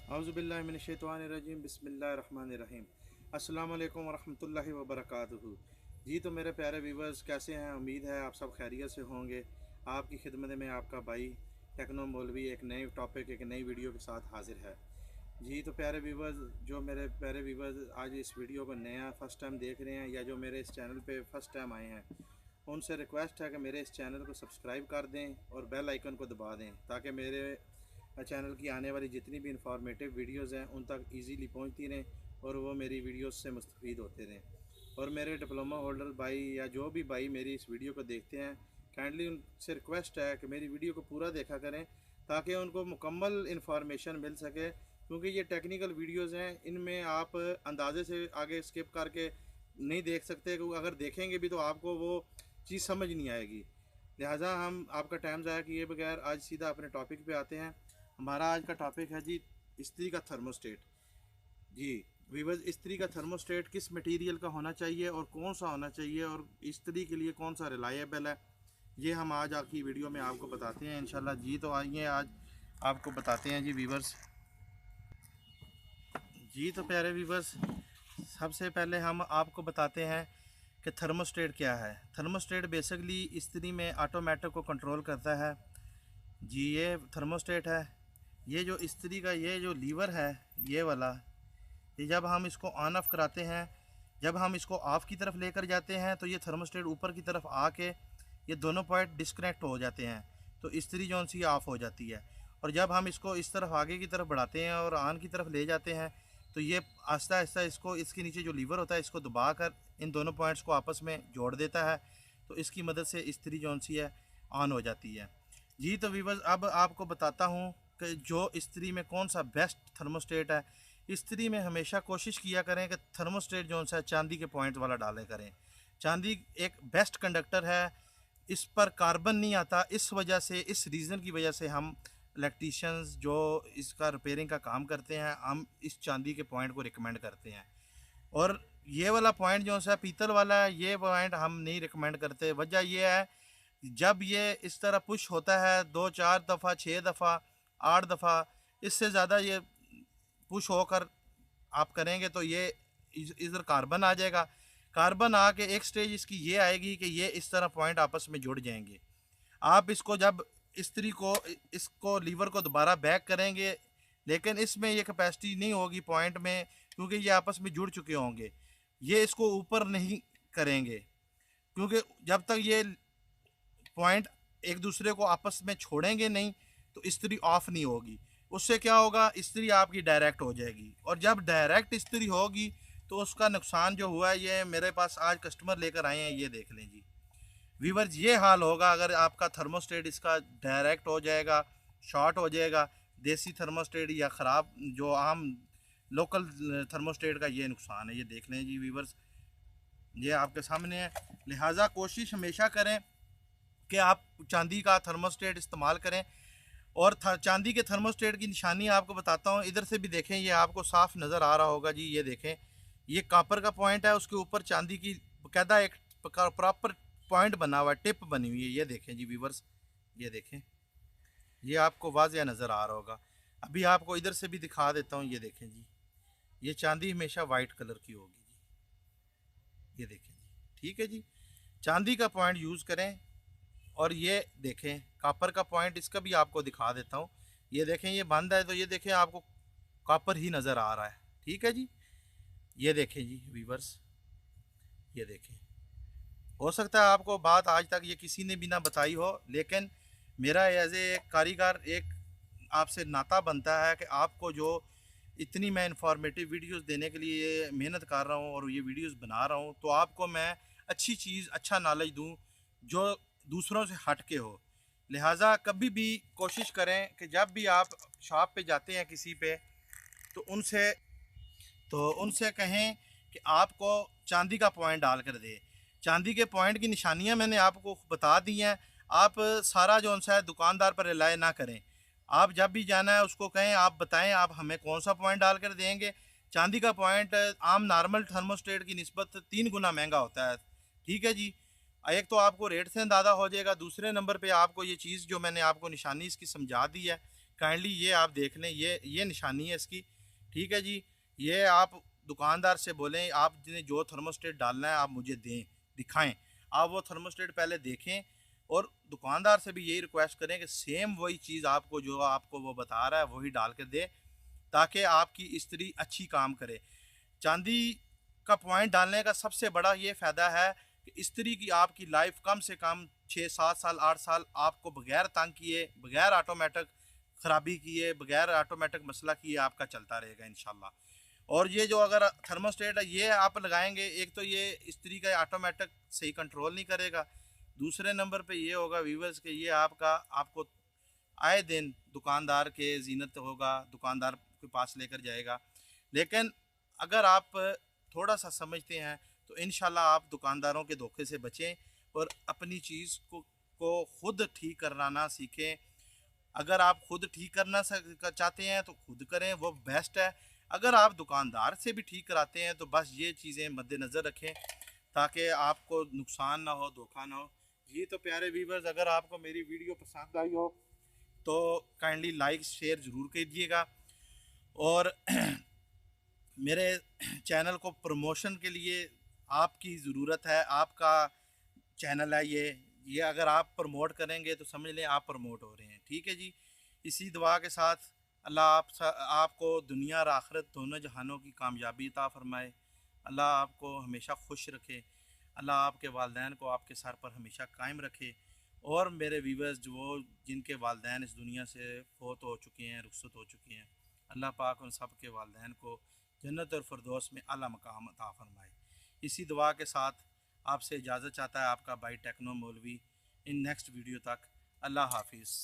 औज़ुबिल्लाहिमिनश्शैतानिर्रजीम बिस्मिल्लाहिर्रहमानिर्रहीम। अस्सलाम वालेकुम वरहमतुल्लाहि वबरकातुहू। जी तो मेरे प्यारे व्यूवर्स कैसे हैं? उम्मीद है आप सब खैरियत से होंगे। आपकी खिदमत में आपका भाई टेक्नो मौलवी एक नए टॉपिक एक नई वीडियो के साथ हाजिर है। जी तो प्यारे व्यूवर्स, जो मेरे प्यारे व्यूवर्स आज इस वीडियो को नया फर्स्ट टाइम देख रहे हैं या जो मेरे इस चैनल पे फर्स्ट टाइम आए हैं, उनसे रिक्वेस्ट है कि मेरे इस चैनल को सब्सक्राइब कर दें और बेल आइकन को दबा दें ताकि मेरे चैनल की आने वाली जितनी भी इंफॉर्मेटिव वीडियोस हैं उन तक इजीली पहुंचती रहें और वो मेरी वीडियोस से मुस्तफ़ीद होते रहें। और मेरे डिप्लोमा होल्डर भाई या जो भी भाई मेरी इस वीडियो को देखते हैं, काइंडली उनसे रिक्वेस्ट है कि मेरी वीडियो को पूरा देखा करें ताकि उनको मुकम्मल इन्फॉर्मेशन मिल सके, क्योंकि ये टेक्निकल वीडियोस हैं, इनमें आप अंदाजे से आगे स्किप करके नहीं देख सकते, क्योंकि अगर देखेंगे भी तो आपको वो चीज़ समझ नहीं आएगी। लिहाजा हम आपका टाइम ज़ाया किए बगैर आज सीधा अपने टॉपिक पे आते हैं। हमारा आज का टॉपिक है जी, इस्त्री का थर्मोस्टेट। जी वीवर्स, इस्त्री का थर्मोस्टेट किस मटेरियल का होना चाहिए और कौन सा होना चाहिए और इस्त्री के लिए कौन सा रिलायबल है, ये हम आज आपकी वीडियो में आपको बताते हैं इंशाल्लाह। जी तो आइए आज आपको बताते हैं जी वीवर्स। जी तो प्यारे वीवर्स, सबसे पहले हम आपको बताते हैं कि थर्मोस्टेट क्या है। थर्मोस्टेट बेसिकली इस्त्री में ऑटोमेटिक को कंट्रोल करता है। जी ये थर्मोस्टेट है। ये जो इस्त्री का ये जो लीवर है, ये वाला, ये जब हम इसको ऑन ऑफ कराते हैं, जब हम इसको ऑफ़ की तरफ लेकर जाते हैं तो ये थर्मोस्टेट ऊपर की तरफ आके ये दोनों पॉइंट डिस्कनेक्ट हो जाते हैं, तो इस्त्री जो सी ऑफ़ हो जाती है। और जब हम इसको इस तरफ आगे की तरफ बढ़ाते हैं और ऑन की तरफ ले जाते हैं तो ये आहिस्ता आहिस्ता इसको इसके नीचे जो लीवर होता है इसको दबा कर इन दोनों पॉइंट्स को आपस में जोड़ देता है, तो इसकी मदद से इस्त्री जो सी है ऑन हो जाती है। जी तो वीवर्स, अब आपको बताता हूँ कि जो इस्त्री में कौन सा बेस्ट थर्मोस्टेट है। इस्त्री में हमेशा कोशिश किया करें कि थर्मोस्टेट जो सा चांदी के पॉइंट वाला डाले करें। चांदी एक बेस्ट कंडक्टर है, इस पर कार्बन नहीं आता। इस वजह से, इस रीज़न की वजह से हम इलेक्ट्रीशियंस जो इसका रिपेयरिंग का काम करते हैं, हम इस चांदी के पॉइंट को रिकमेंड करते हैं। और ये वाला पॉइंट जो सा पीतल वाला है, ये पॉइंट हम नहीं रिकमेंड करते। वजह यह है, जब ये इस तरह पुश होता है 2-4 दफ़ा, 6 दफ़ा, 8 दफ़ा, इससे ज़्यादा ये पुश होकर आप करेंगे तो ये इधर कार्बन आ जाएगा। कार्बन आके एक स्टेज इसकी ये आएगी कि ये इस तरह पॉइंट आपस में जुड़ जाएंगे। आप इसको जब इस्त्री को इसको लीवर को दोबारा बैक करेंगे, लेकिन इसमें ये कैपेसिटी नहीं होगी पॉइंट में, क्योंकि ये आपस में जुड़ चुके होंगे। ये इसको ऊपर नहीं करेंगे, क्योंकि जब तक ये पॉइंट एक दूसरे को आपस में छोड़ेंगे नहीं तो इस्त्री ऑफ नहीं होगी। उससे क्या होगा, इस्त्री आपकी डायरेक्ट हो जाएगी। और जब डायरेक्ट इस्त्री होगी तो उसका नुकसान जो हुआ है, ये मेरे पास आज कस्टमर लेकर आए हैं, ये देख लें जी व्यूवर्स। ये हाल होगा अगर आपका थर्मोस्टेट इसका डायरेक्ट हो जाएगा, शॉर्ट हो जाएगा। देसी थर्मोस्टेट या ख़राब जो आम लोकल थर्मोस्टेट का ये नुकसान है, ये देख लें जी व्यूवर्स, ये आपके सामने है। लिहाजा कोशिश हमेशा करें कि आप चांदी का थर्मोस्टेट इस्तेमाल करें। और चांदी के थर्मोस्टेट की निशानी आपको बताता हूँ, इधर से भी देखें, ये आपको साफ नज़र आ रहा होगा जी। ये देखें, ये कॉपर का पॉइंट है, उसके ऊपर चांदी की बाकायदा एक प्रॉपर पॉइंट बना हुआ है, टिप बनी हुई है। ये देखें जी व्यूवर्स, ये देखें, ये आपको वाज़ेह नज़र आ रहा होगा। अभी आपको इधर से भी दिखा देता हूँ, ये देखें जी, ये चांदी हमेशा वाइट कलर की होगी जी। ये देखें जी, ठीक है जी, चांदी का पॉइंट यूज़ करें। और ये देखें कॉपर का पॉइंट, इसका भी आपको दिखा देता हूँ। ये देखें, ये बंद है तो ये देखें आपको कॉपर ही नज़र आ रहा है, ठीक है जी। ये देखें जी व्यूवर्स, ये देखें, हो सकता है आपको बात आज तक ये किसी ने भी ना बताई हो, लेकिन मेरा एज ए कारीगर एक आपसे नाता बनता है कि आपको जो इतनी मैं इंफॉर्मेटिव वीडियोस देने के लिए मेहनत कर रहा हूँ और ये वीडियोस बना रहा हूँ, तो आपको मैं अच्छी चीज़, अच्छा नॉलेज दूँ जो दूसरों से हट के हो। लिहाजा कभी भी कोशिश करें कि जब भी आप शॉप पे जाते हैं किसी पे, तो उनसे कहें कि आपको चांदी का पॉइंट डाल कर दे। चांदी के पॉइंट की निशानियां मैंने आपको बता दी हैं। आप सारा जो है दुकानदार पर रिलाय ना करें। आप जब भी जाना है उसको कहें, आप बताएं आप हमें कौन सा पॉइंट डाल कर देंगे। चांदी का पॉइंट आम नॉर्मल थर्मोस्टेट की निस्बत 3 गुना महंगा होता है, ठीक है जी। एक तो आपको रेट से अंदाज़ा हो जाएगा, दूसरे नंबर पे आपको ये चीज़ जो मैंने आपको निशानी इसकी समझा दी है काइंडली ये आप देख लें, ये निशानी है इसकी। ठीक है जी, ये आप दुकानदार से बोलें आप जिन्हें जो थर्मोस्टेट डालना है आप मुझे दें, दिखाएं। आप वो थर्मोस्टेट पहले देखें और दुकानदार से भी यही रिक्वेस्ट करें कि सेम वही चीज़ आपको जो आपको वो बता रहा है वही डाल के दे, ताकि आपकी इस्त्री अच्छी काम करे। चांदी का पॉइंट डालने का सबसे बड़ा ये फ़ायदा है कि इस्त्री की आपकी लाइफ कम से कम 6 7 साल 8 साल आपको बगैर तंग किए, बगैर ऑटोमेटिक ख़राबी किए, बगैर ऑटोमेटिक मसला किए आपका चलता रहेगा इंशाल्लाह। और ये जो अगर थर्मोस्टेट है ये आप लगाएंगे, एक तो ये इस्त्री का ऑटोमेटिक सही कंट्रोल नहीं करेगा, दूसरे नंबर पे ये होगा व्यूवर्स कि ये आपको आए दिन दुकानदार के जीनत होगा, दुकानदार के पास लेकर जाएगा। लेकिन अगर आप थोड़ा सा समझते हैं तो इंशाल्लाह आप दुकानदारों के धोखे से बचें और अपनी चीज़ को खुद ठीक कराना सीखें। अगर आप खुद ठीक करना चाहते हैं तो खुद करें, वो बेस्ट है। अगर आप दुकानदार से भी ठीक कराते हैं तो बस ये चीज़ें मद्देनज़र रखें ताकि आपको नुकसान ना हो, धोखा ना हो। जी तो प्यारे व्यूवर्स, अगर आपको मेरी वीडियो पसंद आई हो तो काइंडली लाइक शेयर ज़रूर कीजिएगा। और मेरे चैनल को प्रमोशन के लिए आपकी ज़रूरत है, आपका चैनल है ये अगर आप प्रमोट करेंगे तो समझ लें आप प्रमोट हो रहे हैं। ठीक है जी, इसी दुआ के साथ अल्लाह आपको दुनिया और आखिरत दोनों जहानों की कामयाबी अता फरमाए। अल्लाह आपको हमेशा खुश रखे। अल्लाह आपके वालिदैन को आपके सर पर हमेशा कायम रखे। और मेरे व्यूवर्स जो जिनके वालिदैन इस दुनिया से फौत हो चुके हैं, रुखसत हो चुके हैं, अल्लाह पाक उन सब के वालिदैन को जन्नत और फिरदौस में आला मकाम अता फरमाए। इसी दुआ के साथ आपसे इजाज़त चाहता है आपका भाई टेक्नो मौलवी। इन नेक्स्ट वीडियो तक अल्लाह हाफिज़।